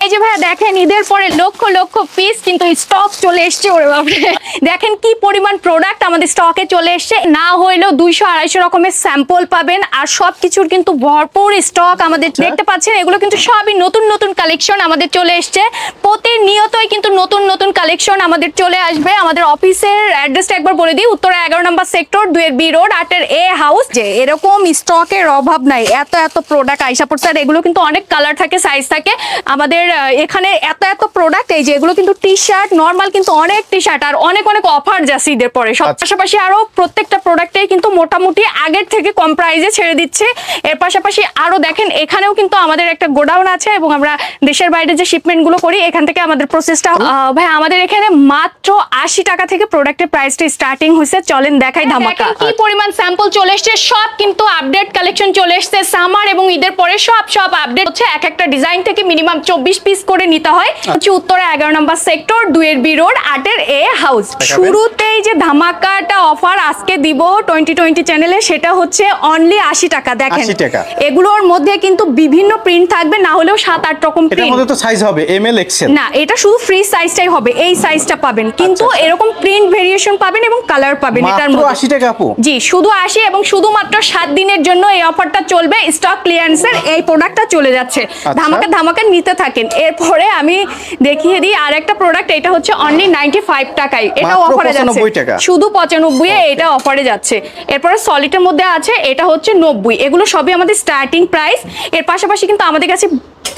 এই যে ভাইয়া দেখেন ঈদের পরে লক্ষ লক্ষ পিস কিন্তু স্টক চলে এসছে। ওরে বাপরে, দেখেন কি পরিমাণ প্রোডাক্ট আমাদের স্টকে চলে এসছে। না হইলেও 200-250 রকমের স্যাম্পল পাবেন, আর সবকিছুর কিন্তু ভরপুর স্টক আমাদের দেখতে পাচ্ছেন। এগুলো কিন্তু সবই নতুন নতুন কালেকশন আমাদের চলে এসছে। প্রতিনিয়তই কিন্তু নতুন নতুন কালেকশন আমাদের চলে আসবে। আমাদের অফিসের অ্যাড্রেসটা একবার বলে দিই, উত্তরা 11 নম্বর সেক্টর, 2 রোড, 8 A হাউস। যে এরকম স্টকের অভাব নাই, এত এত প্রোডাক্ট আইসা পড়ছে। আর এগুলো কিন্তু অনেক কালার থাকে, সাইজ থাকে আমাদের এখানে। এত এত প্রোডাক্ট, এই যে এগুলো কিন্তু টি শার্ট, নর্মাল কিন্তু অনেক টি শার্ট, আর অনেক অনেক অফার যাচ্ছে ঈদের পরে। সব পাশাপাশি আরো প্রত্যেকটা প্রোডাক্টেই কিন্তু মোটামুটি আগের থেকে কম প্রাইসে ছেড়ে দিচ্ছে। এর পাশাপাশি আরো দেখেন এখানেও কিন্তু আমাদের একটা গোডাউন আছে, এবং আমরা দেশের বাইরে যে শিপমেন্ট গুলো করি এখান থেকে আমাদের প্রসেসটা। ভাই আমাদের এখানে মাত্র 80 টাকা থেকে প্রোডাক্টের প্রাইসটা স্টার্টিং হয়েছে। চলেন দেখাই ধামাকা কি পরিমাণ স্যাম্পল চলে এসছে। সব কিন্তু আপডেট কালেকশন চলে এসছে সামার এবং ঈদের পরে। সব আপডেট হচ্ছে। এক একটা ডিজাইন থেকে মিনিমাম 24 পিস করে নিতে হয়। হচ্ছে উত্তরা 11 নম্বর সেক্টর, 2 রোড, 8 A হাউস। শুরুতেই যে ধামাকাটা অফার আজকে দিব 2020 চ্যানেলে, সেটা হচ্ছে অনলি 80 টাকা। দেখেন এগুলোর মধ্যে কিন্তু বিভিন্ন প্রিন্ট থাকবে, না হলেও 7-8 রকম প্রিন্ট। এর মধ্যে তো সাইজ হবে ML XL না, এটা শুধু ফ্রি সাইজটাই হবে, এই সাইজটা পাবেন। কিন্তু এরকম প্রিন্ট ভেরিয়েশন পাবেন এবং কালার পাবেন এটার মধ্যে। 80 টাকা আপু? জি, শুধু 80, এবং শুধুমাত্র 7 দিনের জন্য এই অফারটা চলবে। স্টক ক্লিয়ারেন্সের এই প্রোডাক্টটা চলে যাচ্ছে। ধামাকা ধামাকা নিতে থাকেন। এরপরে আমি দেখিয়ে দিই আরেকটা প্রোডাক্ট। এটা হচ্ছে অনলি 95 টাকায়, এটা অফারে যাচ্ছে। শুধু 95 এ এটা অফারে যাচ্ছে। এরপরে সলিডের মধ্যে আছে, এটা হচ্ছে 90। এগুলো সবই আমাদের স্টার্টিং প্রাইস। এর পাশাপাশি কিন্তু আমাদের কাছে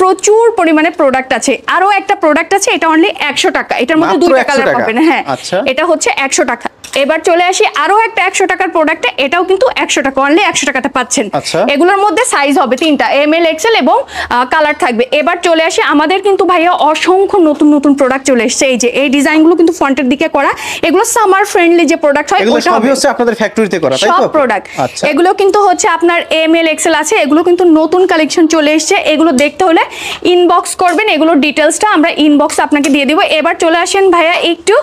প্রচুর পরিমাণে প্রোডাক্ট আছে। আরো একটা প্রোডাক্ট আছে, এটা অনলি 100 টাকা। এটার মধ্যে দুটো কালার পাবেন। হ্যাঁ, এটা হচ্ছে 100 টাকা। এবার চলে আসি আরো একটা 100 টাকার প্রোডাক্টে। এটাও কিন্তু 100 টাকা, অনলি 100 টাকাতে পাচ্ছেন। এগুলোর মধ্যে সাইজ হবে 3টা, ML XL এবং কালার থাকবে। এবার চলে আসি আমাদের কিন্তু ভাইয়া অসংখ্য নতুন নতুন প্রোডাক্ট চলে এসেছে। এই যে এই ডিজাইনগুলো কিন্তু ফ্রন্টের দিকে করা। এগুলো সামার ফ্রেন্ডলি যে প্রোডাক্ট হয়, এগুলো সবই হচ্ছে আপনাদের ফ্যাক্টরিতে করা, তাই তো? সব প্রোডাক্ট এগুলো কিন্তু হচ্ছে আপনার ML XL আছে। এগুলো কিন্তু নতুন কালেকশন চলে এসেছে। এগুলো দেখতে হলে ইনবক্স করবেন, এগুলো ডিটেইলসটা আমরা ইনবক্সে আপনাকে দিয়ে দিব। এবার চলে আসেন ভাইয়া একটু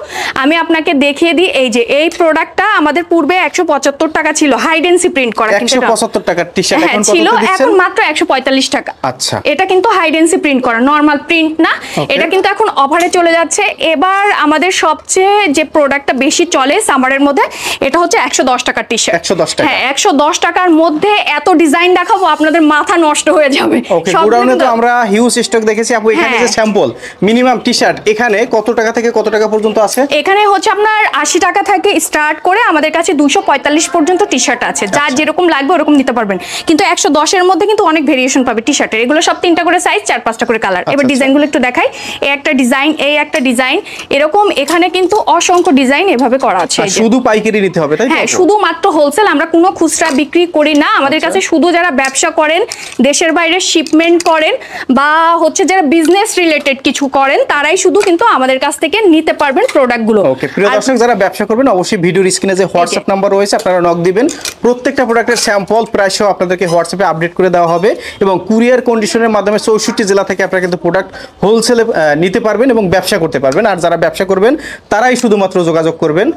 আমি আপনাকে দেখিয়ে দিই। এই যে এই প্রোডাক্টটা আমাদের পূর্বে 175 টাকা ছিল, হাইডেন্সি প্রিন্ট করা। 175 টাকার টি-শার্ট এখন কত ছিল, দিচ্ছেন? এখন মাত্র 145 টাকা। আচ্ছা, এটা কিন্তু হাইডেন্সি প্রিন্ট করা, নরমাল প্রিন্ট না। এটা কিন্তু এখন অফারে চলে যাচ্ছে। এবার আমাদের সবচেয়ে যে প্রোডাক্টটা বেশি চলে সামারের মধ্যে, এটা হচ্ছে 110 টাকার টি-শার্ট। 110 টাকা? হ্যাঁ, 110 টাকার মধ্যে এত ডিজাইন দেখাবো আপনাদের মাথা নষ্ট হয়ে যাবে। সব গোডাউনে তো আমরা হিউজ স্টক দেখেছি আপু। এখানে যে স্যাম্পল মিনিমাম টি-শার্ট এখানে কত টাকা থেকে কত টাকা পর্যন্ত আছে? এখানে হচ্ছে আপনার 80 টাকা থেকে স্টার্ট করে আমাদের কাছে 245 পর্যন্ত টি-শার্ট আছে। যার যেরকম লাগবে ওরকম নিতে পারবেন। কিন্তু 110 এর মধ্যে কিন্তু অনেক ভেরিয়েশন পাবে টি-শার্টের। এগুলো সব 3টা করে সাইজ, 4-5টা করে কালার। এবার ডিজাইনগুলো একটু দেখাই। এই একটা ডিজাইন, এই একটা ডিজাইন, এরকম এখানে কিন্তু অসংখ্য ডিজাইন এভাবে করা আছে। শুধু পাইকারি নিতে হবে, তাই তো? হ্যাঁ, শুধুমাত্র হোলসেল। আমরা কোনো খুচরা বিক্রি করি না। আমাদের কাছে শুধু যারা ব্যবসা করেন, দেশের বাইরে শিপমেন্ট করেন, বা হচ্ছে যারা বিজনেস রিলেটেড কিছু করেন, তারাই শুধু কিন্তু আমাদের কাছ থেকে নিতে পারবেন প্রোডাক্টগুলো। ওকে, প্রিয় দর্শক যারা ব্যবসা করবেন অবশ্যই ভিডিওর স্ক্রিনে যে হোয়াটসঅ্যাপ নাম্বার রয়েছে আপনারা নক দিবেন। প্রত্যেকটা প্রোডাক্টের স্যাম্পল প্রাইস সহ আপনাদেরকে হোয়াটসঅ্যাপে আপডেট করে দেওয়া হবে, এবং কুরিয়ার কন্ডিশনের মাধ্যমে 64 জেলা থেকে আপনারা কিন্তু প্রোডাক্ট হোলসেলে নিতে পারবেন এবং ব্যবসা করতে পারবেন। আর যারা ব্যবসা করবেন তারাই শুধুমাত্র যোগাযোগ করবেন।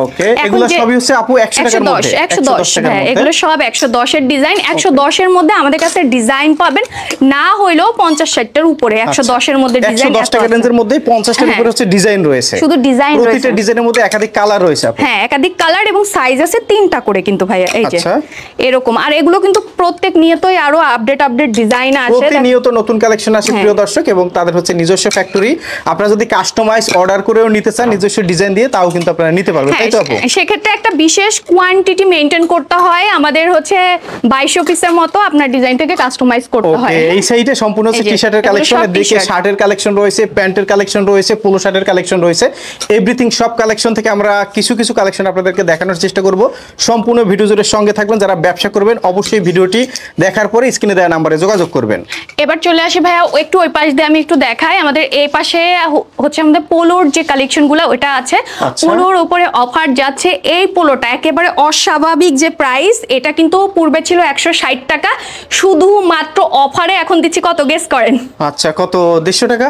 ওকে, এগুলো সবই হচ্ছে আপু 100 টাকার মধ্যে। 110 হ্যাঁ, এগুলো সব 110 এর ডিজাইন। 110 এর মধ্যে আমাদের কাছে ডিজাইন পাবেন না হইলেও 50-60টার উপরে। 110 এর মধ্যে ডিজাইন, 110 টাকা রেঞ্জের মধ্যে 50টার উপরে হচ্ছে ডিজাইন রয়েছে। শুধু ডিজাইন রয়েছে। প্রতিটা ডিজাইনের মধ্যে একাধিক কালার রয়েছে আপু। হ্যাঁ, একাধিক কালার এবং সাইজ আছে 3টা করে কিন্তু ভাইয়া। এই যে এরকম। আর এগুলো কিন্তু প্রত্যেক নিয়তই আরো আপডেট ডিজাইন আসে, প্রতিনিয়ত নতুন কালেকশন আসে প্রিয় দর্শক, এবং তাদের হচ্ছে নিজস্ব ফ্যাক্টরি। আপনারা যদি কাস্টমাইজ অর্ডার করেও নিতে চান নিজস্ব ডিজাইন দিয়ে, তাও কিন্তু আপনারা নিতে পারবেন, তাই তো আপু? সেক্ষেত্রে একটা বিশেষ কোয়ান্টিটি মেইনটেইন করতে হয়। আমাদের হচ্ছে 2200 পিসের মতো আপনার ডিজাইনটাকে কাস্টমাইজ করতে হয়। এই সাইডে সম্পূর্ণ হচ্ছে টি-শার্টের কালেকশন, এদিকে শার্টের কালেকশন রয়েছে, প্যান্টের কালেকশন রয়েছে, পোলো শার্টের কালেকশন রয়েছে। এভরিথিং সব কালেকশন থেকে আমরা কিছু কিছু কালেকশন আপনাদেরকে দেখানোর চেষ্টা করব। সম্পূর্ণ ভিডিও জুড়ে সঙ্গে থাকবেন। যারা ব্যবসা করবেন অবশ্যই ভিডিওটি দেখার পরে স্ক্রিনে দেওয়া নম্বরে যোগাযোগ করবেন। এবার চলে আসি ভাইয়া একটু ওই পাশ দিয়ে আমি একটু দেখাই। আমাদের এই পাশে হচ্ছে আমাদের পোলোর যে কালেকশনগুলো ওটা আছে। পোলোর উপরে অফার যাচ্ছে। এই পোলোটা একেবারে অস্বাভাবিক যে প্রাইস, এটা কিন্তু পূর্বে ছিল 160 টাকা, শুধুমাত্র অফারে এখন দিচ্ছি কত, গেস করেন? আচ্ছা, কত? 150 টাকা?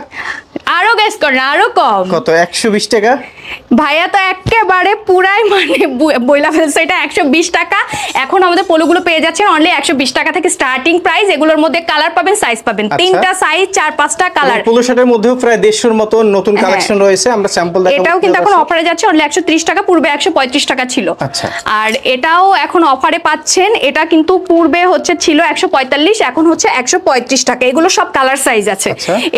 আরো গেস করেন, আরো কম। কত? 120 টাকা? ভাইয়া তো একেবারে পুরাই মানে বইলা ফেলছে, এটা 120 টাকা। এখন আমাদের পোলোগুলো পেয়ে যাচ্ছেন অনলি 120 টাকা থেকে স্টার্টিং প্রাইস। এগুলোর মধ্যে কালার পাবেন, সাইজ পাবেন, 3টা সাইজ, 4-5টা কালার। পোলো শার্টের মধ্যেও প্রায় 150 মতো নতুন কালেকশন রয়েছে, আমরা স্যাম্পল দেখাবো। এটাও কিন্তু এখন অফারে যাচ্ছে অনলি 130 টাকা, পূর্বে 135 টাকা ছিল। আচ্ছা, আর এটাও এখন অফারে পাচ্ছেন। এটা কিন্তু পূর্বে হচ্ছে ছিল 145, এখন হচ্ছে 135 টাকা। এগুলো সব কালার সাইজ আছে।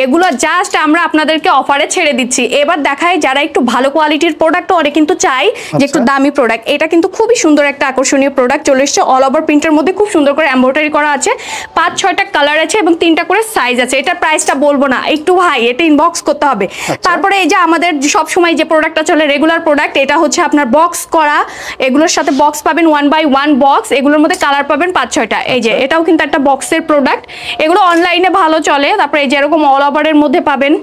এগুলো জাস্ট আমরা আপনাদেরকে অফারে ছেড়ে দিচ্ছি। এবার দেখাই যারা একটু ভালো কোয়ালিটির প্রোডাক্ট ওরা কিন্তু চাই যে একটু দামি প্রোডাক্ট। এটা কিন্তু খুবই সুন্দর একটা আকর্ষণীয় প্রোডাক্ট চলে এসেছে। অল ওভার প্রিন্টের মধ্যে খুব সুন্দর করে এমব্রয়ডারি করা আছে, 5-6টা কালার আছে এবং 3টা করে সাইজ আছে। এটা প্রাইসটা বলবো না, একটু ভাই এটা ইনবক্স করতে হবে। তারপরে এই যে আমাদের সব সময় যে প্রোডাক্টটা চলে রেগুলার প্রোডাক্ট, এটা হচ্ছে আপনার বক্স করা। এগুলোর সাথে বক্স পাবেন 1 by 1 বক্স। এগুলোর মধ্যে কালার পাবেন 5-6টা। এই যে এটাও কিন্তু একটা বক্সের প্রোডাক্ট। এগুলো অনলাইনে ভালো চলে। তারপরে এই যে এরকম অল ওভারের মধ্যে পাবেন।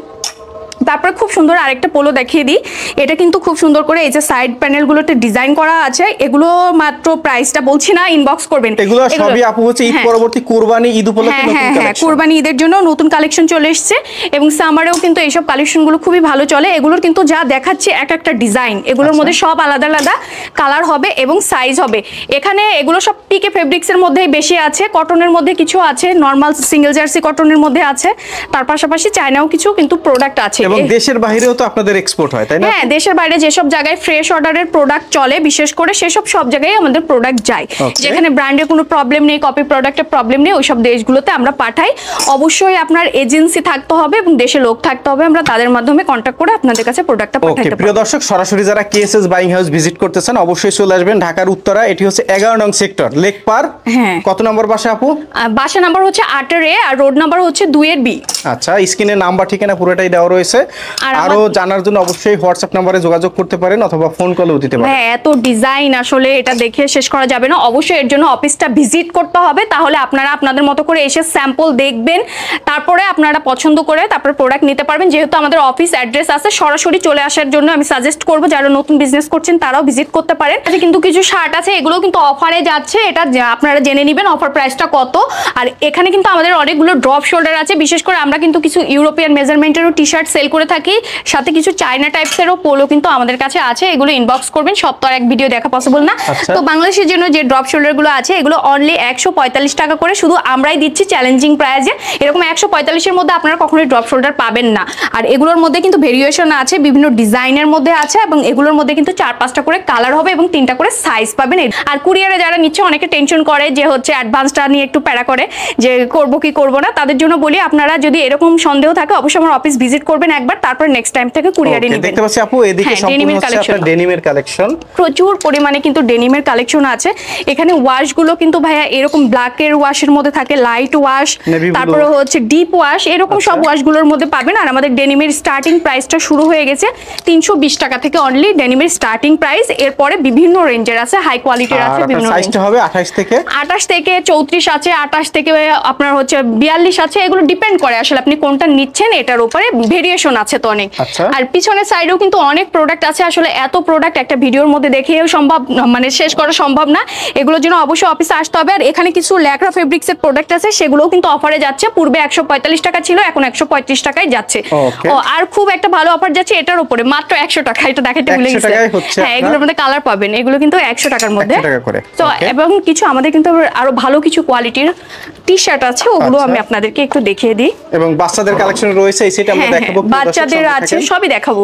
তারপরে খুব সুন্দর আরেকটা পোলো দেখিয়ে দিই। এটা কিন্তু খুব সুন্দর করে এই যে সাইড প্যানেলগুলোতে ডিজাইন করা আছে। এগুলো মাত্র প্রাইসটা বলছি না, ইনবক্স করবেন। এগুলো সবই আপু হচ্ছে ঈদ পরবর্তী কুরবানি ঈদ উপলক্ষে নতুন কালেকশন। কুরবানি ঈদের জন্য নতুন কালেকশন চলে এসেছে এবং সামারেও কিন্তু এইসব কালেকশনগুলো খুবই ভালো চলে। এগুলোর কিন্তু যা দেখাচ্ছে এক একটা ডিজাইন, এগুলোর মধ্যে সব আলাদা আলাদা কালার হবে এবং সাইজ হবে। এখানে এগুলো সব পিকে ফেব্রিক্সের মধ্যেই বেশি আছে, কটনের মধ্যে কিছু আছে, নরমাল সিঙ্গেল জার্সি কটনের মধ্যে আছে, তার পাশাপাশি চায়নাও কিছু কিন্তু প্রোডাক্ট আছে। এবং দেশের বাইরেও তো আপনাদের এক্সপোর্ট হয়, তাই না? হ্যাঁ, দেশের বাইরে যেসব জায়গায় ফ্রেশ অর্ডারের প্রোডাক্ট চলে বিশেষ করে সেসব সব জায়গায় আমাদের প্রোডাক্ট যায়। যেখানে ব্র্যান্ডের কোনো প্রবলেম নেই, কপি প্রোডাক্টের প্রবলেম নেই, ওইসব দেশগুলোতে আমরা পাঠাই। অবশ্যই আপনার এজেন্সি থাকতে হবে এবং দেশে লোক থাকতে হবে, আমরা তাদের মাধ্যমে কন্ট্যাক্ট করে আপনাদের কাছে প্রোডাক্টটা পাঠাতে পারবো। প্রিয় দর্শক, সরাসরি যারা কেএসএস বাইং হাউস ভিজিট করতেছেন অবশ্যই চলে আসবেন ঢাকার উত্তরা। এটি হচ্ছে 11 নং সেক্টর লেকপার। হ্যাঁ, কত নম্বর বাসা আপু? বাসা নাম্বার হচ্ছে 8-এর আর রোড নাম্বার হচ্ছে 2-এর বি। আচ্ছা, স্ক্রিনে নাম্বার ঠিকানা পুরোটাই দেওয়া রয়েছে। আরো জানার জন্য অবশ্যই হোয়াটসঅ্যাপ নম্বরে যোগাযোগ করতে পারেন অথবা ফোন কলেও দিতে পারেন। হ্যাঁ, এত ডিজাইন আসলে এটা দেখে শেষ করা যাবে না। অবশ্যই এর জন্য অফিসটা ভিজিট করতে হবে, তাহলে আপনারা আপনাদের মতো করে এসে স্যাম্পল দেখবেন, তারপরে আপনারা পছন্দ করে তারপরে প্রোডাক্ট নিতে পারবেন। যেহেতু আমাদের অফিস অ্যাড্রেস আছে, সরাসরি চলে আসার জন্য আমি সাজেস্ট করব যারা নতুন বিজনেস করছেন তারাও ভিজিট করতে পারেন। কিন্তু কিছু শার্ট আছে, এগুলো কিন্তু অফারে যাচ্ছে, এটা আপনারা জেনে নেবেন অফার প্রাইসটা কত। আর এখানে কিন্তু আমাদের অনেকগুলো ড্রপ শোল্ডার আছে, বিশেষ করে আমরা কিন্তু কিছু ইউরোপিয়ান মেজারমেন্টেরও টি শার্ট সেল করে থাকি, সাথে কিছু চায়না টাইপসেরও পোলো কিন্তু আমাদের কাছে আছে। এগুলো ইনবক্স করবেন, সব তো আর এক ভিডিও দেখা পসিবল না। তো বাংলাদেশের জন্য যে ড্রপ শোল্ডার গুলো আছে এগুলো অনলি 145 টাকা করে, শুধু আমরাই দিচ্ছি চ্যালেঞ্জিং প্রাইসে। এরকম 145-এর মধ্যে আপনারা কখনোই ড্রপ শোল্ডার পাবেন না। আর এগুলোর মধ্যে কিন্তু ভেরিয়েশন আছে, বিভিন্ন ডিজাইনের মধ্যে আছে এবং এগুলোর মধ্যে কিন্তু 4-5টা করে কালার হবে এবং 3টা করে সাইজ পাবেন। আর কুরিয়ারে যারা নিচ্ছে অনেকে টেনশন করে যে হচ্ছে অ্যাডভান্সটা নিয়ে একটু প্যারা করে যে করব কি করব না, তাদের জন্য বলি আপনারা যদি এরকম সন্দেহ থাকে অবশ্যই আমার অফিস ভিজিট করবেন একবার, তারপর নেক্সট টাইম থেকে কুরিয়ারে নেবেন। দেখতে পাচ্ছি আপু এদিকে সম্পূর্ণ হচ্ছে আপনার ডেনিমের কালেকশন, প্রচুর পরিমাণে কিন্তু ডেনিমের কালেকশন আছে। এখানে ওয়াশগুলো কিন্তু ভাইয়া এরকম ব্ল্যাকের ওয়াশের মধ্যে থাকে, লাইট ওয়াশ, তারপরে হচ্ছে ডিপ ওয়াশ, এরকম সব ওয়াশগুলোর মধ্যে পাবেন। আর আমাদের ডেনিমের স্টার্টিং প্রাইসটা শুরু হয়ে গেছে 320 টাকা থেকে, অনলি ডেনিমের স্টার্টিং প্রাইস। এরপরে বিভিন্ন রেঞ্জের আছে, হাই কোয়ালিটির আছে, বিভিন্ন সাইজটা হবে 28 থেকে 34 আছে, 28 থেকে আপনার হচ্ছে 42 আছে। এগুলো ডিপেন্ড করে আসলে আপনি কোনটা নিচ্ছেন, এটার উপরে ভেরিয়েশন আছে তো অনেক। আর পিছনের সাইডেও কিন্তু অনেক প্রোডাক্ট আছে, আসলে এত প্রোডাক্ট একটা ভিডিওর মধ্যে দেখিয়েও সম্ভব মানে শেষ করা সম্ভব না। এগুলোর জন্য অবশ্যই অফিসে আসতে হবে। আর এখানে কিছু ল্যাকরা ফেব্রিক্সের প্রোডাক্ট আছে, সেগুলোও কিন্তু অফারে যাচ্ছে। পূর্বে 145 টাকা ছিল, এখন 135 টাকায় যাচ্ছে। আর খুব একটা ভালো অফার যাচ্ছে এটার উপরে, মাত্র 100 টাকা। এটা দেখাতে ভুলে গেছি। হ্যাঁ, এগুলোর মধ্যে কালার পাবেন, এগুলো কিন্তু 100 টাকার মধ্যে। তো এবং কিছু আমাদের কিন্তু আরো ভালো কিছু কোয়ালিটির টি শার্ট আছে, ওগুলো আমি আপনাদেরকে একটু দেখিয়ে দিই। এবং বাচ্চাদের কালেকশন রয়েছে, এই সেটা আমরা দেখাবো, বাচ্চাদের আছে, সবই দেখাবো।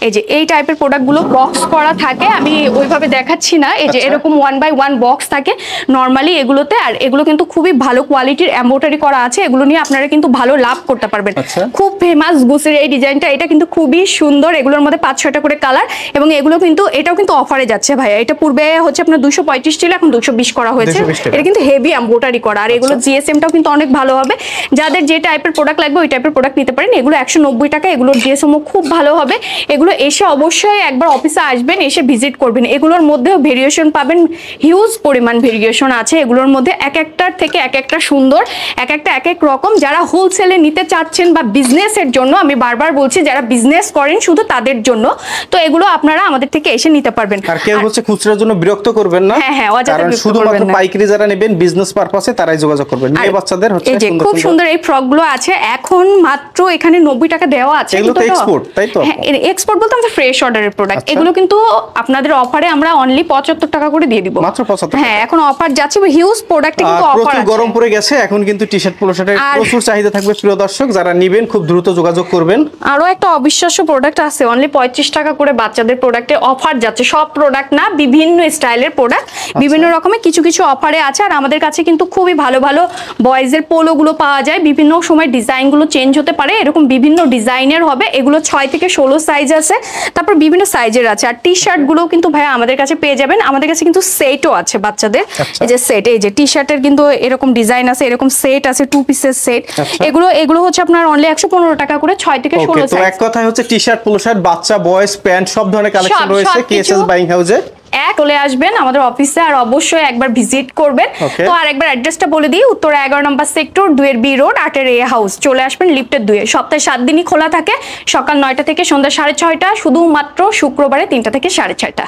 এই যে এই টাইপের প্রোডাক্টগুলো বক্স করা থাকে, আমি ওইভাবে দেখাচ্ছি না। এই যে এরকম 1 by 1 বক্স থাকে নরমালি এগুলোতে। আর এগুলো কিন্তু খুবই ভালো কোয়ালিটির এমব্রয়ডারি করা আছে, এগুলো নিয়ে আপনারা কিন্তু ভালো লাভ করতে পারবেন। খুব ফেমাস গুসের এই ডিজাইনটা, এটা কিন্তু খুবই সুন্দর। এগুলোর মধ্যে 5-6টা করে কালার এবং এগুলো কিন্তু এটাও কিন্তু অফারে যাচ্ছে ভাইয়া। এটা পূর্বে হচ্ছে আপনার 235 ছিল, এখন 220 করা হয়েছে। এটা কিন্তু হেভি এমব্রয়ডারি করা, আর এগুলো জিএসএমটাও কিন্তু অনেক ভালো হবে। যাদের যে টাইপের প্রোডাক্ট লাগবে ওই টাইপের প্রোডাক্ট নিতে পারেন। এগুলো 190 টাকা, এগুলোর জিএসএমও খুব ভালো হবে। এগুলো এসে অবশ্যই একবার অফিসে আসবেন, এসে ভিজিট করবেন। এগুলোর মধ্যেও ভেরিয়েশন পাবেন, হিউজ পরিমাণ ভেরিয়েশন আছে এগুলোর মধ্যে। এক একটার থেকে এক একটা সুন্দর, এক একটা এক এক রকম। যারা হোলসেলে নিতে চাচ্ছেন বা বিজনেসের জন্য, আমি বারবার বলছি যারা বিজনেস করেন শুধু তাদের জন্য, তো এগুলো আপনারা আমাদের থেকে এসে নিতে পারবেন। আর কেউ হচ্ছে খুচরার জন্য বিরক্ত করবেন না। হ্যাঁ, কারণ শুধুমাত্র পাইকারি যারা নেবেন বিজনেস পারপাসে তারাই যোগাযোগ করবেন। মেয়ে বাচ্চাদের হচ্ছে এই যে খুব সুন্দর এই ফ্রক গুলো আছে, এখন মাত্র এখানে 90 টাকা দেওয়া আছে। এগুলো তো এক্সপোর্ট, তাই তো? হ্যাঁ, এক্সপোর্ট বলতে আমাদের ফ্রেশ অর্ডারের প্রোডাক্ট। এগুলো কিন্তু আপনাদের অফারে আমরা অনলি 75 টাকা করে দিয়ে দিব, মাত্র 75। হ্যাঁ, এখন অফার যাচ্ছে, হিউজ প্রোডাক্টে কিন্তু অফার আছে। গরম পড়ে গেছে, এখন কিন্তু টি-শার্ট পোলো শার্টের প্রচুর চাহিদা থাকবে। প্রিয় দর্শক, যারা নেবেন খুব দ্রুত যোগাযোগ করবেন। আরো একটা অবিশ্বাস্য প্রোডাক্ট আছে, অনলি 35 টাকা করে বাচ্চাদের প্রোডাক্টে অফার যাচ্ছে। সব প্রোডাক্ট না, বিভিন্ন স্টাইলের প্রোডাক্ট বিভিন্ন রকমের কিছু কিছু অফারে আছে। আর আমাদের কাছে কিন্তু খুবই ভালো ভালো বয়েজের পোলো গুলো পাওয়া যায়, বিভিন্ন সময় ডিজাইন গুলো চেঞ্জ হতে পারে, এরকম বিভিন্ন ডিজাইনের হবে। এগুলো 6 থেকে 16 সাইজ আছে, তারপর বিভিন্ন সাইজের আছে। আর টি শার্ট গুলো কিন্তু ভাইয়া আমাদের কাছে পেয়ে যাবেন। আমাদের কাছে কিন্তু সেটও আছে বাচ্চাদের, এই যে সেট, এই যে টি শার্টের কিন্তু এরকম ডিজাইন আছে, এরকম সেট আছে, 2 পিসের সেট। এগুলো হচ্ছে আপনার অনলি 115 টাকা করে, 6 থেকে 16 সাইজ। তো এক কথায় হচ্ছে টি-শার্ট পোলো শার্ট, বাচ্চা, বয়েজ, প্যান্ট সব ধরনের কালেকশন রয়েছে কেএসএস বাইং হাউসে। চলে আসবেন আমাদের অফিসে, আর অবশ্যই একবার ভিজিট করবেন। তো আর একবার অ্যাড্রেসটা বলে দিই, উত্তরা 11 নম্বর সেক্টর 2 এর বি রোড 8 এর এ হাউস। চলে আসবেন লিফটের 2 এ। সপ্তাহে 7 দিনই খোলা থাকে, সকাল 9টা থেকে সন্ধ্যা 6:30, শুধুমাত্র শুক্রবারে 3টা থেকে 6:30।